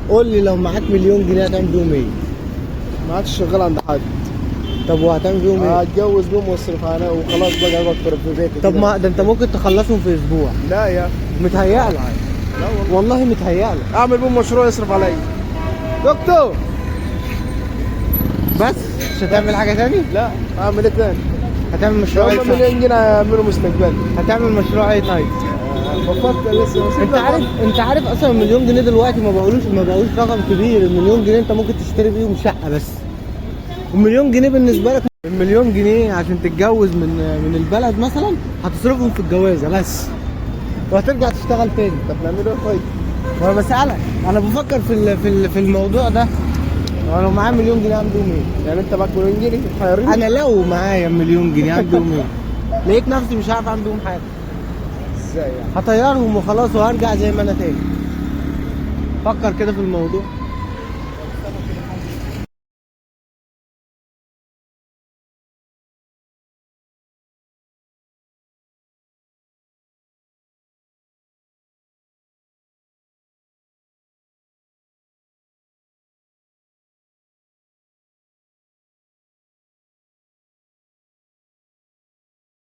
قول لي لو معاك مليون جنيه هتعمل بيهم ايه؟ ما عادش شغال عند حد. طب وهتعمل بيهم ايه؟ هتجوز بيهم واصرف عليها وخلاص بقى بكبر في بيتي. طب كده. ما ده انت ممكن تخلصهم في اسبوع. لا يا متهيألك. لا والله. والله متهيألك. اعمل بيهم مشروع يصرف عليا. دكتور. بس مش هتعمل حاجة تاني؟ لا اعمل ايه تاني؟ هتعمل مشروع ايه هم طيب؟ مليون جنيه هيعملوا مستقبلي. هتعمل مشروع ايه طيب؟ بفكر لسه. بس انت عارف اصلا المليون جنيه دلوقتي ما بقولوش رقم كبير. المليون جنيه انت ممكن تشتري بيهم شقة بس. المليون جنيه بالنسبة لك، المليون جنيه عشان تتجوز من البلد مثلا هتصرفهم في الجوازة بس. وهترجع تشتغل تاني. طب نعمل ايه طيب؟ وانا بسألك، انا بفكر في الموضوع ده. انا لو معايا مليون جنيه اعمل بيهم ايه؟ يعني انت معاك مليون جنيه حيرين؟ انا لو معايا مليون جنيه اعمل بيهم ايه؟ لقيت نفسي مش عارف اعمل بيهم حاجة. ازاي يعني؟ هطيرهم وخلاص وهرجع زي ما انا تاني. فكر كده في الموضوع.